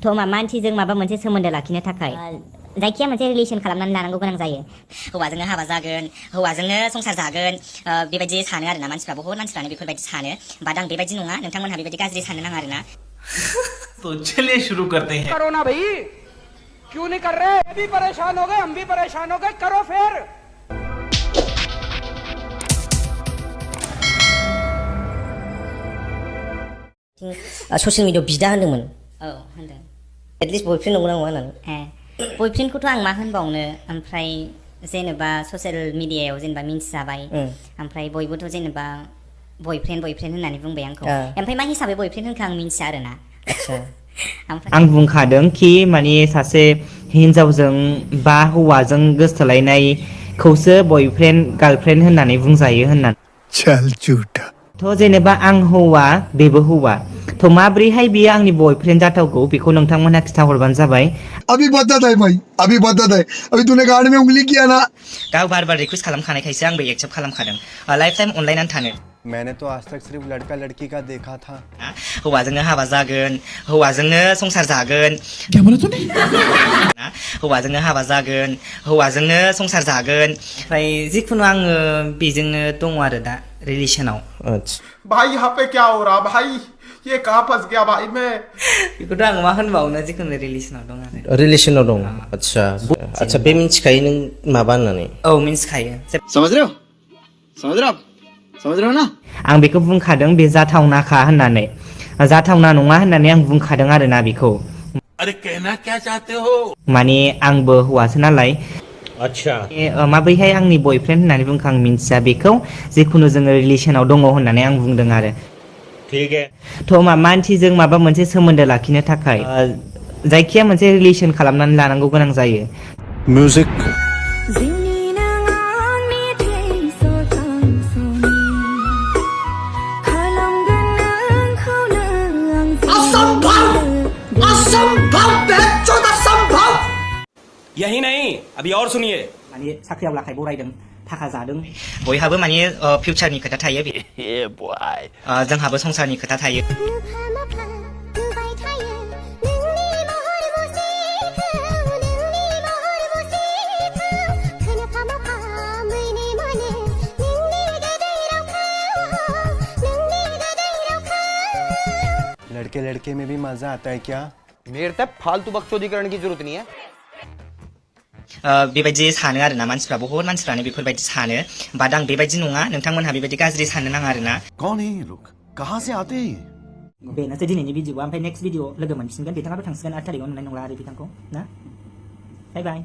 थमा मानसिजों माबा मोनसे सोमोन्दो लाखिनो थाखाय जायखिया मोनसे रिलेशन खालामनानै लानांगौ गोनां जायो हौवाजोंनो हाबा जागोन हौवाजोंनो संसार जागोन बेबायदि सानो आरोना मानसिफ्रा बहुत मानसिफ्रानो बेफोरबायदि सानो बाट आं बेबायदि नङा नोंथांमोनहा बेबायदि गाज्रि साननो नाङा आरोना तो चलिए शुरू करते हैं करो ना भाई क्यों नहीं कर रहे ये भी परेशान हो गए हम भी परेशान हो गए करो फिर ससियेल मिडियायाव बिदा होनदोंमोन औ होनदों एटलिस्ट बयफ्रेन्ड नंगौना नङा होननानै बयफ्रेन्डखौथ' आं मा होनबावनो ओमफ्राय जेनेबा ससियेल मिडियायाव जेनेबा मिन्थिजाबाय ओमफ्राय बयबोथ' जेनेबा बयफ्रेन्ड होननानै बुंबाय आंखौ ओमफ्राय मा हिसाबै बयफ्रेन्ड होनखो आं मिन्थिया आरोना आं बुंखादों कि माने सासे हिनजावजों बा हौवाजों गोसोथोलायनायखौसो बयफ्रेन्ड गार्लफ्रेन्ड होननानै बुंजायो होननानै चल झूठा थ' जेनेबा आं हौवा बेबो हौवा थ' माब्रैहाय बियो आंनि बयफ्रेन्ड जाथावगौ बेखौ नोंथांमोनहा खिथाहरबानो जाबाय अभी बता है भाई अभी बता है अभी तूने गाड़ में उंगली किया ना गाव बार रिक्वेस्ट खालामखानायखायसो आंबो एक्सेप्ट खालामखादों लाइफ टाइम अनलाइनानै थानो मैंने तो आज तक सिर्फ लड़का लड़की का देखा था हौवाजोंनो हाबा जागोन हौवाजोंनो संसार जागोन क्या बोला तूने हौवाजोंनो हाबा जागोन हौवाजोंनो संसार जागोन ओमफ्राय जिखुनु आङो बेजोंनो दङ आरो दा रिलेसनाव भाई यहाँ पे क्या हो रहा भाई ये कहाँ फंस गया भाई मैं बेखौथ' आं मा होनबावनो जिखुनु रिलेसनाव दं आरो रिलेशनाव दं अच्छा अच्छा बे मिन्थिखायो नों माबा होननानै औ मिन्थिखायो समझ रहे हो ना आं बेखौ बुंखादों बे जाथावनाखा होननानै जाथावना नङा होननानै आं बुंखादों आरोना बेखौ अरे कहना क्या चाहते हो माने आंबो हौवासो नालाय अच्छा माब्रैहाय आंनि बयफ्रेन्ड होननानै बुंखो आं मिन्थिया बेखौ जिखुनु जोङो रिलेसनाव दङ होननानै आं बुंदों आरो ठीक है थ' मानसिजों माबा मोनसे सोमोन्दो लाखिनो थाखाय जायखिया मोनसे रिलेशन खालामनानै लानांगौ गोनां जायो म्यूजिक यही नहीं अभी और सुनिए माने साख्रियाव लाखाय बरायदों थाखा जादों बयहाबो माने फिउचारनि खोथा थायो जोंहाबो संसारनि खोथा थायो लड़के लड़के में भी मजा आता है क्या मेरे तक फालतू बकचोदीकरण की जरूरत नहीं है बेबायदि सानो आरोना मानसिफ्रा बहुत मानसिफ्रानो बेफोरबायदि सानो बाट आं बेबायदि नङा नोंथांमोनहा बेबायदि गाज्रि साननो नाङा आरोना कौन है ये लोग कहाँ से आते हैं बेनोसै दिनैनि भिडिअ'आ ओमफ्राय नेक्स्ट भिडिअ लोगो मोनफिनगोन बिथाङाबो थांसिगोन 8 थारिखआव नुनाय नंला आरो बिथांखौ ना बाय बाय